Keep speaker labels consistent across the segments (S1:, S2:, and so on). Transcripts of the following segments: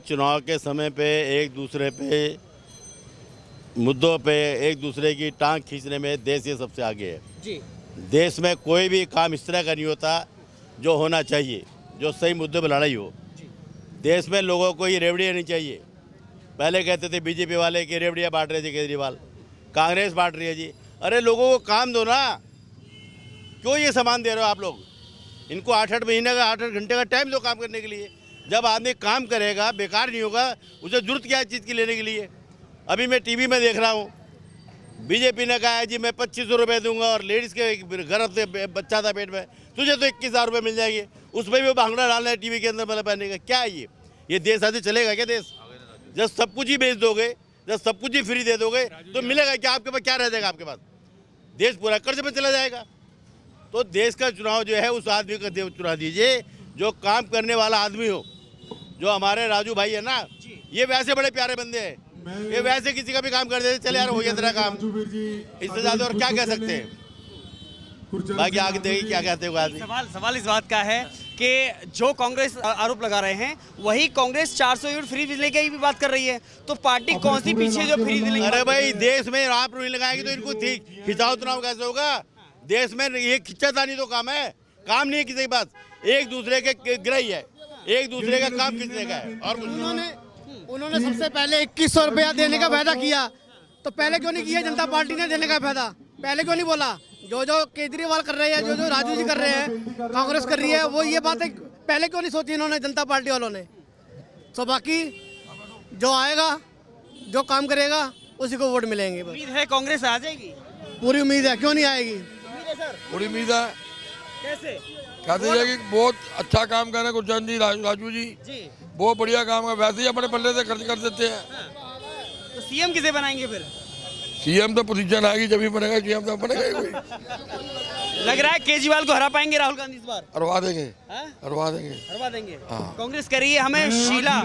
S1: चुनाव के समय पे एक दूसरे पे मुद्दों पे एक दूसरे की टांग खींचने में देश ये सबसे आगे है
S2: जी।
S1: देश में कोई भी काम इस तरह का नहीं होता जो होना चाहिए, जो सही मुद्दे पर लड़ाई हो। देश में लोगों को ये रेवड़ियाँ नहीं चाहिए। पहले कहते थे बीजेपी वाले कि रेवड़ियाँ बांट रहे थे केजरीवाल, कांग्रेस बांट रही है जी। अरे लोगों को काम दो ना, क्यों ये सामान दे रहे हो आप लोग? इनको 8-8 महीने का 8-8 घंटे का टाइम दो काम करने के लिए। जब आदमी काम करेगा, बेकार नहीं होगा, उसे जरूरत क्या है चीज़ की लेने के लिए? अभी मैं टीवी में देख रहा हूँ, बीजेपी ने कहा है जी मैं 2500 रुपये दूंगा और लेडीज़ के गर्भ से बच्चा था पेट में, तुझे तो 21,000 रुपये मिल जाएंगे। उसमें भी भांगड़ा डालना है टीवी के अंदर, मतलब पहनने का क्या है ये देश ऐसे चलेगा क्या? देश जब सब कुछ ही बेच दोगे, जब सब कुछ ही फ्री दे दोगे तो मिलेगा क्या? आपके पास क्या रह जाएगा? आपके पास देश पूरा कर्ज में चला जाएगा। तो देश का चुनाव जो है उस आदमी का चुना दीजिए जो काम करने वाला आदमी हो। जो हमारे राजू भाई है ना, ये वैसे बड़े प्यारे बंदे हैं, ये वैसे किसी का भी काम कर देते, चले यार हो गया तेरा काम, इससे ज्यादा और क्या कह सकते हैं? बाकी आगे देखिए क्या कहते हो आदमी।
S2: सवाल इस बात का है कि जो कांग्रेस आरोप लगा रहे हैं वही कांग्रेस 400 यूनिट फ्री बिजली की भी बात कर रही है, तो पार्टी कौन सी पीछे जो फ्री बिजली?
S1: अरे भाई देश में आप नहीं लगाएंगे तो इनको ठीक खिंचाव चुनाव कैसे होगा? देश में ये खिंचातानी तो काम है, काम नहीं है किसी के पास, एक दूसरे के गिराई है, एक दूसरे का काम खींचने का है। और
S3: उन्होंने सबसे पहले 2100 रुपया देने का वादा किया, तो पहले क्यों नहीं किया जनता पार्टी ने देने का वादा? पहले क्यों नहीं बोला? जो केजरीवाल कर रहे हैं, जो राजू जी कर रहे हैं, कांग्रेस कर रही है, वो ये बातें पहले क्यों नहीं सोची इन्होंने, जनता पार्टी वालों ने? तो बाकी जो आएगा, जो काम करेगा उसी को वोट मिलेंगे।
S2: उम्मीद है कांग्रेस आ जाएगी?
S3: पूरी उम्मीद है, क्यों नहीं आएगी?
S4: पूरी उम्मीद है।
S2: कैसे?
S4: कहते हैं कि बहुत अच्छा काम कर रहे हैं गुरचरण जी, राजू जी बहुत बढ़िया काम है। वैसे ही अपने पल्ले से खर्च कर देते हैं।
S2: तो सीएम किसे बनाएंगे फिर?
S4: सीएम तो पोजीशन आएगी जब ही बनेगा, सीएम तो बनेगा ही कोई।
S2: लग रहा है केजरीवाल को हरा पाएंगे राहुल गांधी इस बार?
S4: हरवा देंगे,
S2: हाँ?
S4: हरवा देंगे,
S2: हरवा देंगे।
S4: हाँ।
S2: कांग्रेस करिए हमें शीला।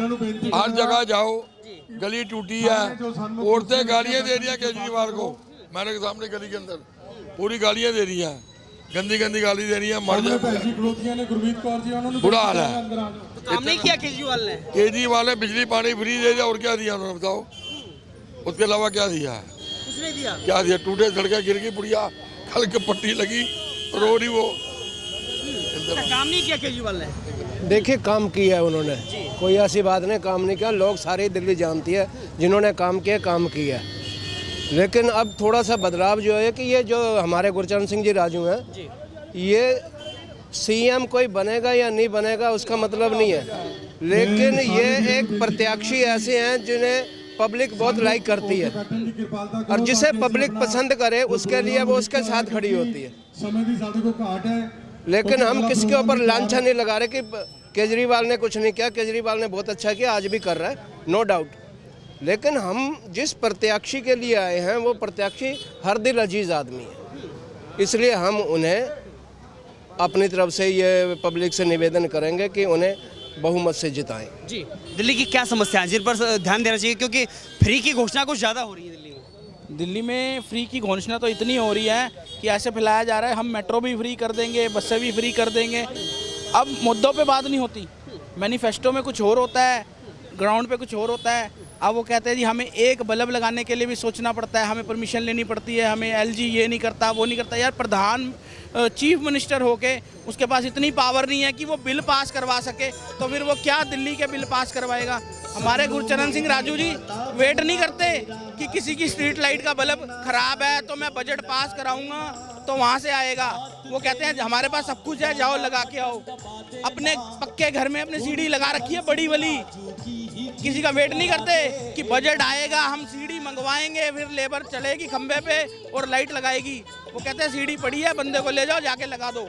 S4: हर जगह जाओ, गली टूटी है, औरतें गालियां दे रही है केजरीवाल को। मेरे सामने गली के अंदर पूरी गालियां दे रही है, गंदी गंदी गाली दे रही है, मर जाए, बुरा हाल है।
S2: तो काम नहीं किया केजरीवाल ने?
S4: केजरीवाल ने बिजली पानी फ्री दे दिया, और क्या दिया उन्होंने बताओ? उसके अलावा क्या दिया है?
S2: कुछ नहीं दिया।
S4: क्या दिया? टूटे सड़कें गिर गई, बुढ़िया कल के पट्टी लगी, रो रही वो।
S2: काम नहीं किया केजरीवाल ने?
S5: देखिए काम किया है उन्होंने, कोई ऐसी बात नहीं काम नहीं किया। लोग सारी दिल्ली जानती है जिन्होंने काम किया, काम किया। लेकिन अब थोड़ा सा बदलाव जो है कि ये जो हमारे गुरचरण सिंह जी राजू हैं, ये सीएम कोई बनेगा या नहीं बनेगा उसका मतलब नहीं है, लेकिन ये एक प्रत्याशी ऐसे हैं जिन्हें पब्लिक बहुत लाइक करती है, और जिसे पब्लिक पसंद करे उसके लिए वो उसके साथ खड़ी होती है। लेकिन हम किसके ऊपर लांछन नहीं लगा रहे कि केजरीवाल ने कुछ नहीं किया। केजरीवाल ने बहुत अच्छा किया, आज भी कर रहा है, नो डाउट। लेकिन हम जिस प्रत्याशी के लिए आए हैं वो प्रत्याशी हर दिल अजीज आदमी है, इसलिए हम उन्हें अपनी तरफ से ये पब्लिक से निवेदन करेंगे कि उन्हें बहुमत से जिताएं।
S2: जी, दिल्ली की क्या समस्या है जिन पर ध्यान देना चाहिए, क्योंकि फ्री की घोषणा कुछ ज़्यादा हो रही है दिल्ली में?
S6: दिल्ली में फ्री की घोषणा तो इतनी हो रही है कि ऐसे फैलाया जा रहा है हम मेट्रो भी फ्री कर देंगे, बसें भी फ्री कर देंगे। अब मुद्दों पे बात नहीं होती, मैनिफेस्टो में कुछ और होता है, ग्राउंड पे कुछ और होता है। अब वो कहते हैं जी हमें एक बल्ब लगाने के लिए भी सोचना पड़ता है, हमें परमिशन लेनी पड़ती है, हमें एलजी ये नहीं करता, वो नहीं करता। यार प्रधान चीफ मिनिस्टर होके उसके पास इतनी पावर नहीं है कि वो बिल पास करवा सके, तो फिर वो क्या दिल्ली के बिल पास करवाएगा? हमारे गुरचरण सिंह राजू जी वेट नहीं करते कि किसी की स्ट्रीट लाइट का बल्ब खराब है तो मैं बजट पास कराऊंगा तो वहाँ से आएगा। वो कहते हैं हमारे पास सब कुछ है, जाओ लगा के आओ। अपने पक्के घर में अपनी सीढ़ी लगा रखी है बड़ी वाली, किसी का वेट नहीं करते कि बजट आएगा हम सीढ़ी मंगवाएंगे, फिर लेबर चलेगी खंबे पे और लाइट लगाएगी। वो कहते हैं सीढ़ी पड़ी है, बंदे को ले जाओ जाके लगा दो।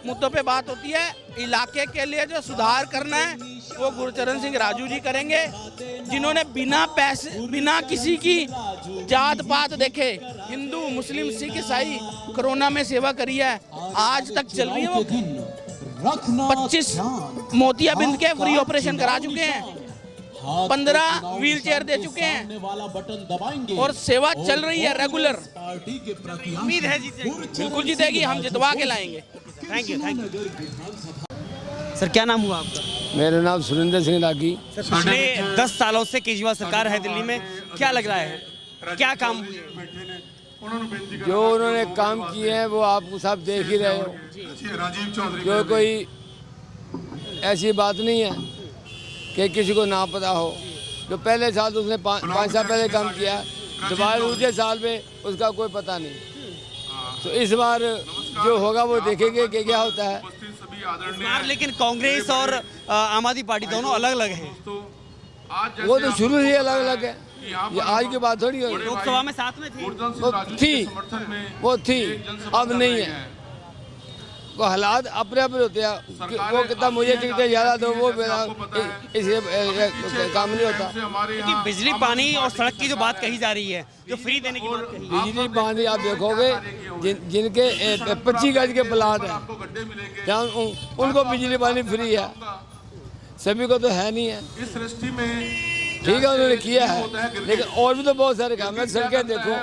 S6: मुद्दों पे बात होती है, इलाके के लिए जो सुधार करना है वो गुरचरण सिंह राजू जी करेंगे, जिन्होंने बिना पैसे, बिना किसी की जात पात देखे हिंदू मुस्लिम सिख ईसाई कोरोना में सेवा करी है, आज तक चल रही है। वो 25 मोतियाबिंद के फ्री ऑपरेशन करा चुके हैं, 15 व्हील चेयर दे चुके हैं और सेवा चल रही है रेगुलर।
S2: उम्मीद है जीतेगी?
S6: बिल्कुल जीतेगी, हम जितवा के लाएंगे।
S2: Thank you. सर क्या नाम हुआ आपका?
S7: मेरा नाम सुरेंद्र सिंह रागी।
S2: पिछले 10 सालों से केजरीवाल सरकार है दिल्ली में, क्या लग रहा है, क्या काम हुए?
S7: जो उन्होंने काम किए हैं वो आप सब देख ही रहे हो। जो कोई ऐसी बात नहीं है कि किसी को ना पता हो। जो पहले साल तो उसने 5 साल पहले काम किया, दोबारा दूसरे साल में उसका कोई पता नहीं। तो इस बार जो होगा वो देखेंगे कि क्या होता है।
S2: इस बार लेकिन कांग्रेस और आम आदमी पार्टी दोनों अलग अलग हैं।
S7: वो तो शुरू से अलग अलग है, ये आज की बात थोड़ी है।
S2: लोकसभा में साथ में
S7: थी वो थी, अब नहीं है। वो हालात अपने अपने होते हैं। वो कितना मुझे टिकटें ज़्यादा दो वो मेरा इसे काम नहीं होता।
S2: लेकिन बिजली पानी और सड़क की जो बात कही जा रही है, जो फ्री देने की बात कही,
S7: बिजली पानी आप देखोगे जिनके 25 गज के प्लाट हैं जहाँ उनको बिजली पानी फ्री है, सभी को तो है नहीं है।
S8: इस सृष्टि में
S7: ठीक है उन्होंने किया है, लेकिन और भी तो बहुत सारे काम है। सड़कें देखो,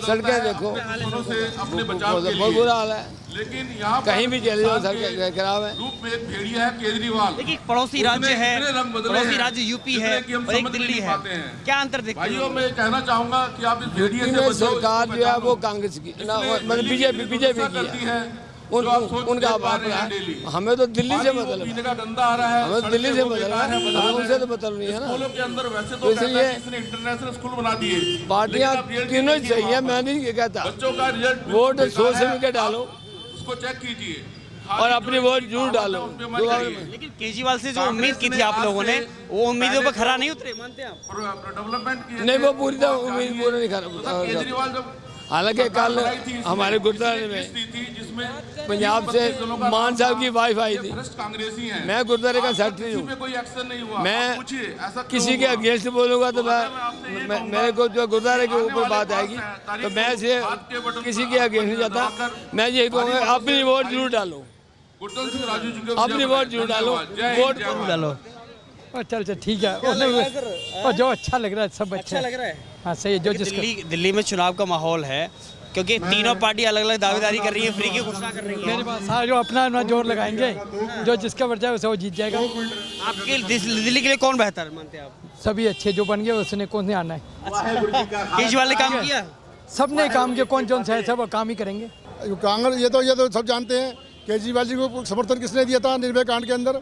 S7: सड़कें देखो, बहुत बुरा हाल है।
S8: लेकिन यहाँ
S7: कहीं भी चले जाओ सड़कें खराब है।
S8: रूप में एक भेड़िया है केजरीवाल।
S2: देखिए पड़ोसी राज्य है, पड़ोसी राज्य यूपी है और एक दिल्ली है, क्या अंतर देखते हैं?
S8: भाइयों मैं कहना चाहूंगा कि आप इस भेड़िए
S7: यूपी
S8: से
S7: में सरकार जो है वो कांग्रेस की मतलब बीजेपी की है। उनका हमें तो दिल्ली से मतलब
S8: पीने का गंदा आ रहा है,
S7: हमें तो दिल्ली से मतलब है, उनसे तो मतलब नहीं है ना।
S8: स्कूलों के अंदर वैसे तो
S7: इसलिए
S8: इसने इंटरनेशनल स्कूल बना दिए।
S7: पार्टियां तीनों ही सही है, मैं नहीं कहता।
S8: बच्चों का रिजल्ट
S7: वोट सोच समझ के डालो
S8: उसको चेक कीजिए
S7: और अपनी वोट जरूर डालो।
S2: लेकिन केजरीवाल से जो उम्मीद की थी आप लोगों ने, वो उम्मीदों पर खरा नहीं उतरे, मानते हैं आप?
S8: डेवलपमेंट की
S7: नहीं वो पूरी तरह उम्मीद पूरा नहीं कर।
S8: केजरीवाल जब
S7: हालांकि कल हमारे गुरुद्वारे में पंजाब से मान साहब की वाइफ आई थी।
S8: कांग्रेसी हैं,
S7: मैं गुरुद्वारे का सेक्रेटरी हूँ,
S8: कोई एक्शन नहीं हुआ।
S7: मैं किसी के अगेंस्ट बोलूँगा तो मेरे को जो गुरुद्वारे के ऊपर बात आएगी तो मैं इसे किसी के अगेंस्ट नहीं जाता। मैं यही कहूँगा अपनी वोट जरूर डालो, अपनी वोट जरूर डालो, वोट जरूर डालो।
S9: और चल ठीक है और जो अच्छा लग रहा है सब
S2: अच्छा लग रहा है।
S9: हाँ सही है। जो
S2: दिल्ली में चुनाव का माहौल है क्योंकि तीनों पार्टी अलग अलग दावेदारी कर रही है, फ्री की घोषणा कर रही है।
S9: मेरे पास सारे जो अपना जोर लगाएंगे, जो जिसका बढ़ जाए उसे वो जीत जाएगा।
S2: आपके दिल्ली के लिए कौन बेहतर मानते हैं आप?
S9: सभी अच्छे जो बन गए उसने कौन से आना है।
S2: केजरीवाल ने काम किया,
S9: सबने काम किया, कौन से है सब काम ही करेंगे।
S10: कांग्रेस ये तो सब जानते हैं। केजरीवाल जी को समर्थन किसने दिया था निर्भया कांड के अंदर?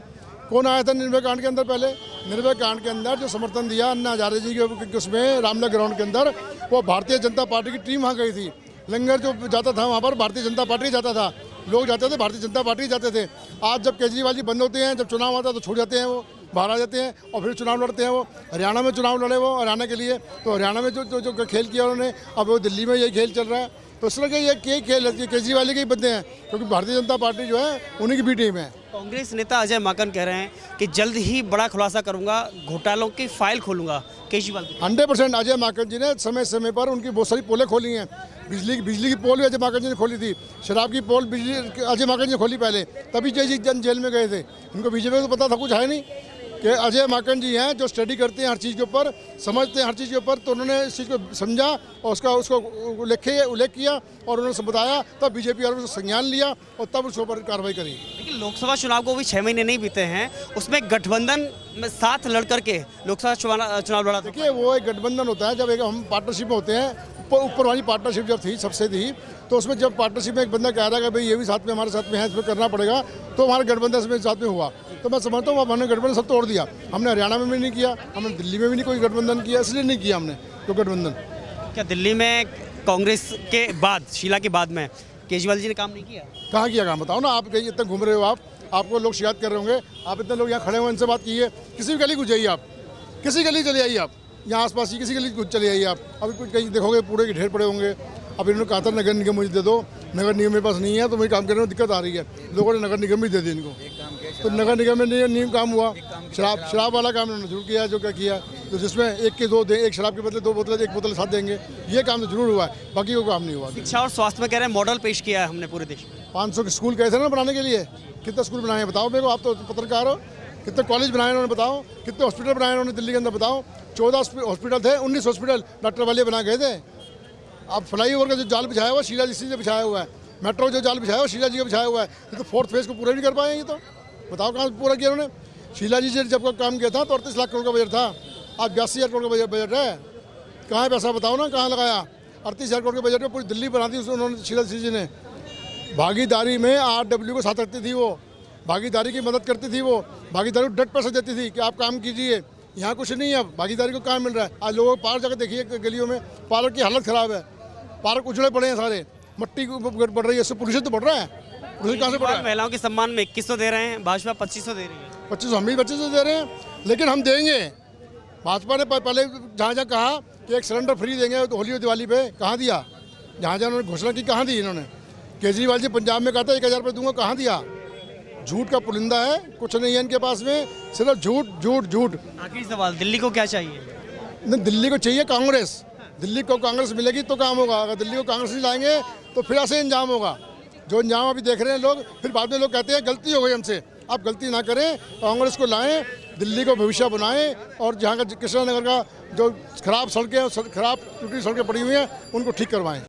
S10: कौन आया था निर्भया कांड के अंदर? पहले निर्भया कांड के अंदर जो समर्थन दिया अन्ना हजारे जी के उसमें रामनगर ग्राउंड के अंदर, वो भारतीय जनता पार्टी की टीम वहाँ गई थी। लंगर जो जाता था वहाँ पर भारतीय जनता पार्टी जाता था, लोग जाते थे भारतीय जनता पार्टी जाते थे। आज जब केजरीवाल जी बंद होते हैं, जब चुनाव आता है तो छूट जाते हैं, वो बाहर आ जाते हैं और फिर चुनाव लड़ते हैं। वो हरियाणा में चुनाव लड़े वो हरियाणा के लिए, तो हरियाणा में जो खेल किया उन्होंने, अब वो दिल्ली में यही खेल चल रहा है। तो इस तरह के ये खेल केजरीवाल के ही बंदे हैं, क्योंकि भारतीय जनता पार्टी जो है उन्हीं की भी टीम है।
S2: कांग्रेस नेता अजय माकन कह रहे हैं कि जल्द ही बड़ा खुलासा करूंगा, घोटालों की फाइल खोलूंगा। केजरीवाल
S10: 100% अजय माकन जी ने समय समय पर उनकी बहुत सारी पोलें खोली हैं। बिजली की पोल भी अजय माकन जी ने खोली थी, शराब की पोल अजय माकन जी ने खोली पहले, तभी जेल में गए थे। इनको बीजेपी को तो पता था कुछ है नहीं कि अजय माकन जी हैं जो स्टडी करते हैं हर चीज़ के ऊपर, समझते हैं हर चीज़ के ऊपर। तो उन्होंने इस चीज़ को समझा और उसको उल्लेख किया और उन्होंने बताया, तब बीजेपी वालों ने संज्ञान लिया और तब उसके ऊपर कार्रवाई करी।
S2: लेकिन लोकसभा चुनाव को भी 6 महीने नहीं बीते हैं, उसमें गठबंधन में साथ लड़ करके लोकसभा चुनाव लड़ा।
S10: देखिए वो एक गठबंधन होता है जब एक हम पार्टनरशिप में होते हैं। ऊपर वाली पार्टनरशिप जब थी सबसे थी, तो उसमें जब पार्टनरशिप में एक बंदा कह रहा है कि भाई ये भी साथ में हमारे साथ में है, इसमें करना पड़ेगा, तो हमारा गठबंधन इसमें साथ में हुआ। तो मैं समझता हूँ हमने गठबंधन सब तोड़ दिया। हमने हरियाणा में भी नहीं किया, हमने दिल्ली में भी नहीं कोई गठबंधन किया, इसलिए नहीं किया हमने तो गठबंधन।
S2: क्या दिल्ली में कांग्रेस के बाद, शीला के बाद में केजरीवाल जी ने काम नहीं किया?
S10: कहाँ किया काम बताओ ना। आप कहीं इतना घूम रहे हो, आपको लोग शिकायत कर रहे होंगे, आप इतने लोग यहाँ खड़े हुए, इनसे बात कीजिए। किसी भी गली को जाइए, आप किसी गली चले आइए, आप यहाँ आसपास ही किसी गली को चले आइए। आप अभी कुछ कहीं देखोगे पूरे के ढेर पड़े होंगे। अब इन्होंने कहा था नगर निगम मुझे दे दो, नगर निगम मेरे पास नहीं है, तो मेरे काम करने में दिक्कत आ रही है। लोगों ने नगर निगम भी दे दी इनको, तो नगर निगम में नहीं काम हुआ। शराब वाला काम इन्होंने जरूर किया, जो क्या किया, तो जिसमें एक शराब के बदले 2 बोतलें, 1 बोतल साथ देंगे, ये काम तो जरूर हुआ है, बाकी कोई काम नहीं हुआ।
S2: शिक्षा और स्वास्थ्य में कह रहे हैं मॉडल पेश किया है हमने पूरे देश में।
S10: 500 के स्कूल गए थे ना बनाने के लिए, कितने स्कूल बनाए हैं बताओ मेरे को, आप तो पत्रकार हो। कितने कॉलेज बनाए उन्होंने बताओ, कितने हॉस्पिटल बनाए उन्होंने दिल्ली के अंदर बताओ। 14 हॉस्पिटल थे, 19 हॉस्पिटल डॉक्टर वाले बना गए थे। अब फ्लाईओवर का जो जाल बिछाया हुआ शीला जी से बिछाया हुआ है, मेट्रो जो जाल बिछाया हुआ शीला जी का बिछाया हुआ है, ये तो 4th फेज को पूरा नहीं कर पाए। ये तो बताओ कहाँ पूरा किया उन्होंने। शीला जी जब का काम किया था तो 38 लाख करोड़ का बजट था, आज 82,000 करोड़ का बजट है। कहाँ है पैसा बताओ ना, कहाँ लगाया? 38,000 करोड़ के बजट में पूरी दिल्ली बना दी उन्होंने, शीला जी ने। भागीदारी में RW को साथ रखती थी वो, भागीदारी की मदद करती थी वो, भागीदारी को डट पैसा देती थी कि आप काम कीजिए। यहाँ कुछ नहीं है, अब भागीदारी को काम मिल रहा है। आज लोगों को पार्क जाकर देखिए गलियों में, पार्क की हालत ख़राब है, पार्क उजड़े पड़े हैं सारे, मट्टी बढ़ रही है, इससे पोल्यूशन तो बढ़ रहा है। पोल्यूशन कहाँ से बढ़ रहा है?
S2: महिलाओं के सम्मान में 2100 दे रहे हैं, भाजपा 2500 दे रही है।
S10: 2500 हम भी 2500 दे रहे हैं, लेकिन हम देंगे। भाजपा ने पहले जहाँ जहाँ कहा कि एक सिलेंडर फ्री देंगे तो होली और दिवाली पे, कहाँ दिया? जहाँ जहाँ उन्होंने घोषणा की कहाँ दी इन्होंने? केजरीवाल जी पंजाब में कहा था 1000 रुपये दूंगा, कहाँ दिया? झूठ का पुलिंदा है, कुछ नहीं है इनके पास में, सिर्फ झूठ झूठ झूठ।
S2: आखिरी सवाल, दिल्ली को क्या चाहिए?
S10: नहीं, दिल्ली को चाहिए कांग्रेस। दिल्ली को कांग्रेस मिलेगी तो काम होगा, अगर दिल्ली को कांग्रेस नहीं लाएंगे तो फिर ऐसे इंजाम होगा जो इंजाम अभी देख रहे हैं लोग। फिर बाद में लोग कहते हैं गलती हो गई हमसे। आप गलती ना करें, कांग्रेस को लाएं, दिल्ली को भविष्य बनाएं, और जहाँ का कृष्णा नगर का जो खराब सड़कें, खराब टूटी सड़कें पड़ी हुई हैं, उनको ठीक करवाएं।